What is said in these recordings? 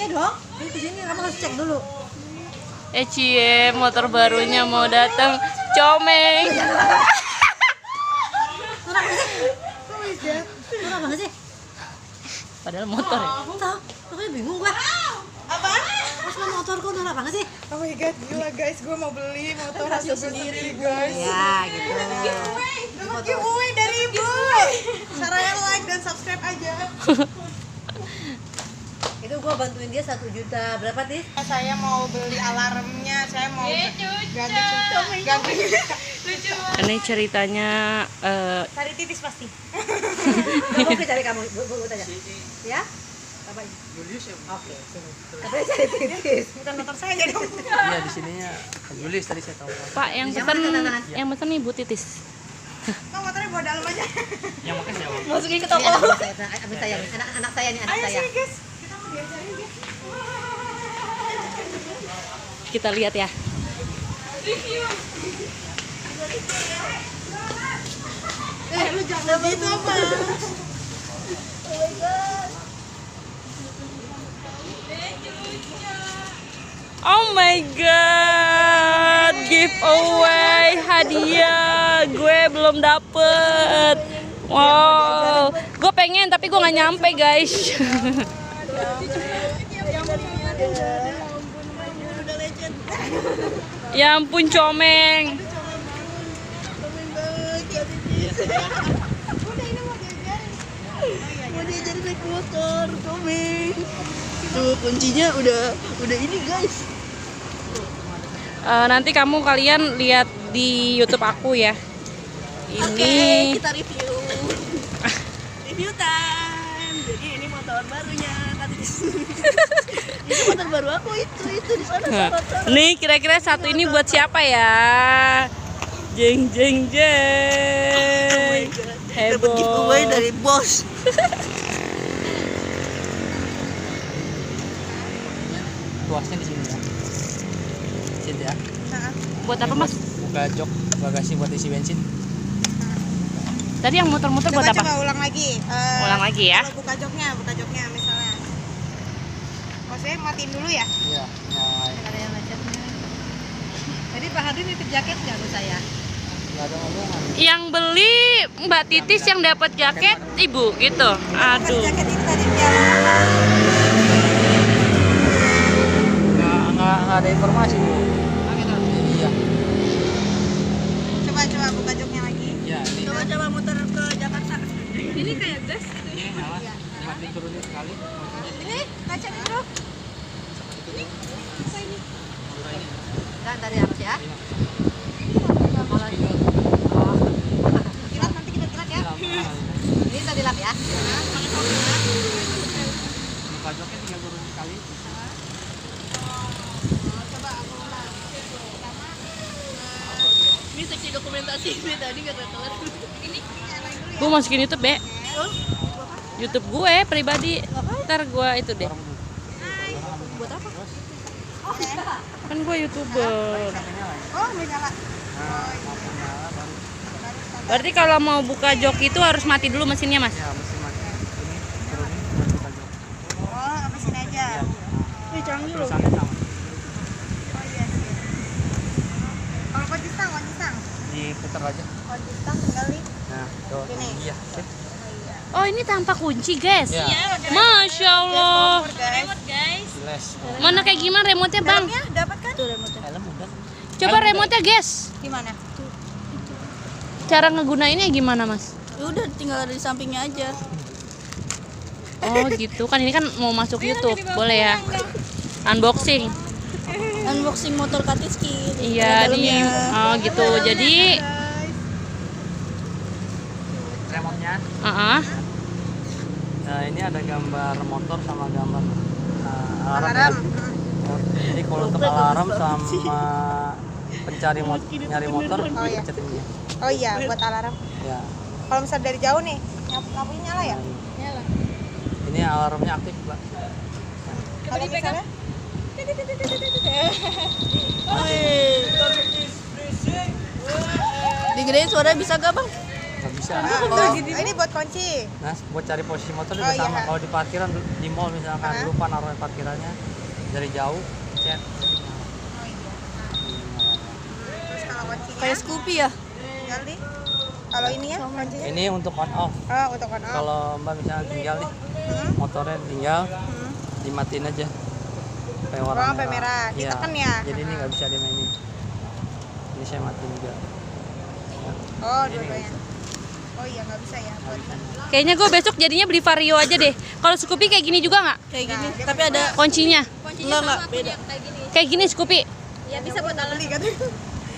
Iya dong. Ini kesini kamu harus cek dulu. Cie, motor barunya mau datang. Comeng. Murah banget sih. Padahal motor ya. Tahu, pokoknya bingung gua. Apa? Mas motorku murah banget sih. Oh my god, gila guys, gue mau beli motor hasil sendiri guys. Ya, gitu. Dapat giveaway dari ibu. Caranya like dan subscribe aja. Itu gua bantuin dia 1 juta. Berapa, Tis? Saya mau beli alarmnya, saya mau ganti. Ini ceritanya Cari titis pasti. Coba gue cari kamu, bu tanya. Ya? Apa? Julius ya? Oke, sini. Tapi cari titis. Bukan motor saya jadi. Iya di sininya Julius tadi saya tahu. Pak yang pesan Ibu Titis. Kau motornya bawa dalam aja. Yang makan siapa? Masukin ke Ini anak saya nih, anak saya nih, anak Ayo saya. sini guys, kita mau diajarin guys. Kita lihat ya. Lu jangan gitu apa? Oh my god, giveaway hadiah gue belum dapet. Wow, gue pengen tapi gue nggak nyampe guys. Ya ampun Comeng. Mau diajarin naik motor, Comeng. Tuh kuncinya udah ini guys. Nanti kalian lihat di YouTube aku ya. Ini Kita review. Review time. Jadi ini motor barunya Katis. Ini motor baru aku itu di sana. nih kira-kira satu ini buat siapa ya? Jeng jeng jeng. Dapat giveaway dari bos. Tuasnya di sini ya. Sini ya. Buat apa mas? Buka jok bagasi buat isi bensin. Tadi yang motor-motor buat apa? Coba ulang lagi. Ulang lagi ya. Kalau buka joknya misalnya. Maksudnya matiin dulu ya? Iya. Nyalain. Ada yang lecetnya. Tadi Pak Hadi nitip jaket nggak ke saya? Nggak ada ngomongan. Yang beli Mbak Titis yang dapat jaket ibu gitu. Aduh. Jaket ini tadi biar Nggak ada informasi. Iya. coba buka joknya lagi. Iya ini. Coba muter ke Jakarta. Ini kayak gas. Ini nyala. Cuma diturunin sekali. Ini kaca dulu. Enggak tadi harus ya. Kilat nanti kita kilat ya. Ini tadi lap ya. Buka joknya tinggal turunin sekali. Coba aku ulang. Ini seksi dokumentasi ini tadi nggak kelar. Gue masukin YouTube be. YouTube gue pribadi. Ntar gue itu deh. Buat apa? Kan gue YouTuber. Oh, udah nyala. Berarti kalau mau buka jok itu harus mati dulu mesinnya mas. Ya mesin mati. Ini turunin buat buka jok. Oh, sampai sini aja. Ini canggih loh. Tulisannya sama. Oh iya sih. Kalau kunci stang. Diputar aja. Kunci stang tinggal nih. Nah, tuh. Gini. Iya. Sip. Oh ini tanpa kunci guys. Iya. Masya Allah. Guys. Les. Mana kayak gimana remote-nya bang? Dalamnya dapat kan? Helm udah. Coba remote-nya guys. Gimana? Cara ngegunainnya gimana mas? Udah tinggal ada di sampingnya aja. Oh gitu kan ini kan mau masuk YouTube boleh ya? Unboxing. Unboxing motor Katiski. Iya di oh gitu jadi Remote-nya. Nah, ini ada gambar motor sama gambar alarm. Jadi kalau untuk alarm sama nyari motor Oh, iya. pencet ini. Oh iya, buat alarm. Ya. Kalau misalnya dari jauh nih, lampunya nyala ya? Nyala. Ini alarmnya aktif, Mbak. Kalau misalnya Digedein suara bisa gak bang? Nggak bisa. bisa. Oh, ini buat kunci. Nah, buat cari posisi motor juga Oh, iya. sama. Kalau di parkiran di mall misalkan lupa naruh parkirannya dari jauh, cek. Oh iya. Terus kalau kuncinya Kayak Scoopy ya. tinggal di. Kalau ini ya kuncinya? Ini untuk on off. Oh, untuk on off. Kalau Mbak misalnya tinggal nih, motornya tinggal dimatiin aja. Sampai warna sampai merah. Iya. Ditekan ya? Jadi ini nggak bisa dimainin. Ini saya matiin juga. Oh, dua-duanya. Oh iya, nggak bisa ya. Buat Kayaknya gue besok jadinya beli Vario aja deh. Kalau Scoopy kayak gini juga nggak? Kayak gini. Tapi ada Kuncinya? enggak beda. Kayak gini Scoopy? ya bisa buat beli kan?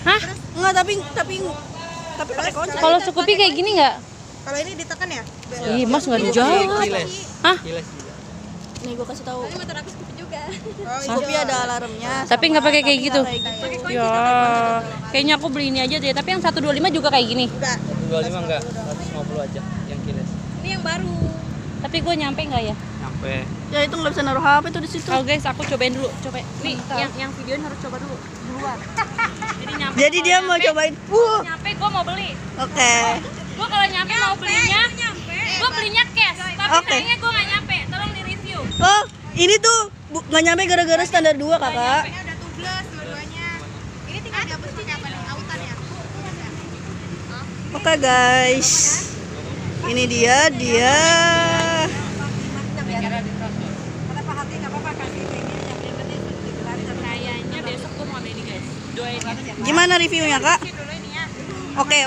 Hah? Enggak, tapi pakai kunci. Kalau Scoopy kayak gini nggak? Kalau ini ditekan ya? Ih, Mas nggak dijawab. Kiles. Hah? Kiles juga. Nih gue kasih tahu. Oh iya. Scoopy ada alarmnya. Tapi nggak pakai kayak gitu. Kayak gitu. Ya, kayaknya aku beli ini aja deh. Tapi yang 125 juga kayak gini. Enggak. 125 enggak, 150 aja yang kiles. Tapi gue nyampe nggak ya? Nyampe. Ya itu nggak bisa naruh HP tuh di situ. Oh guys, aku cobain dulu. Coba. Nih, yang videoin harus coba dulu duluan. Jadi nyampe. Jadi dia mau cobain. Nyampe gue mau beli. Oke. Gue kalau nyampe mau belinya, gue belinya cash. Tapi Oke. sayangnya gue nggak nyampe. Tolong di review. Oh, ini tuh nggak nyampe gara-gara standar 2 kakak. Ini udah tubles dua-duanya. Ini tinggal dihapus pakai apa nih? Autan ya? Oke guys, ini dia. Kayaknya besok gue mau ambil ini guys. Doain ya. Gimana reviewnya kak? Oke.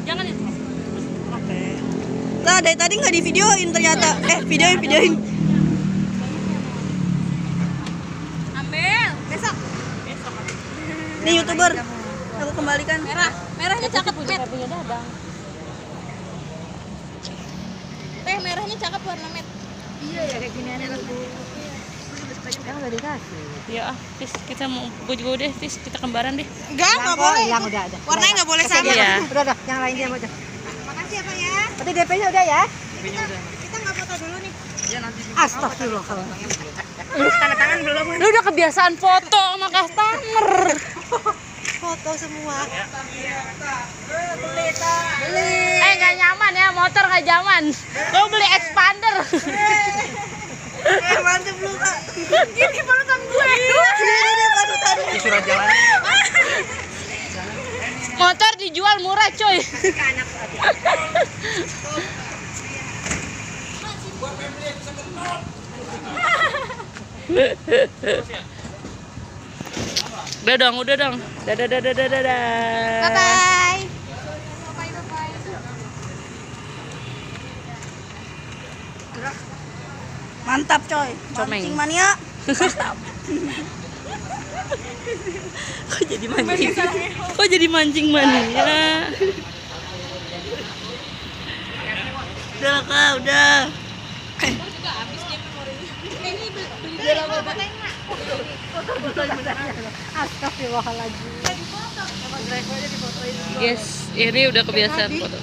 Jangan itu. Oke. Nah dari tadi nggak di videoin ternyata. Videoin. Ambil. Besok. Nih youtuber, aku kembalikan. Merahnya cakep banget. Punya dadang. Merahnya cakep warna matte. Yang udah dikasih. Ya, Tis, kita mau gue juga udah, Tis, kita kembaran deh. Enggak boleh. Yang udah ada. Warnanya nggak boleh sama. Iya. Udah, yang lainnya aja. Makasih ya Pak ya. Berarti DP-nya udah ya? Kita nggak foto dulu nih. Astagfirullahaladzim. Tanda tangan belum? Lu udah kebiasaan foto sama customer. Foto semua. Nggak nyaman ya, motor nggak nyaman. Gue beli expander. Mantep lu kak. Ini panutan gue. Ini surat jalan. Motor dijual murah, coy. Udah dong. Dadah. Bye. Mantap coy. Comeng. Mancing mania. Kok jadi mancing mania? Udah kak, udah. Astagfirullahaladzim. Yes, ini udah kebiasaan foto.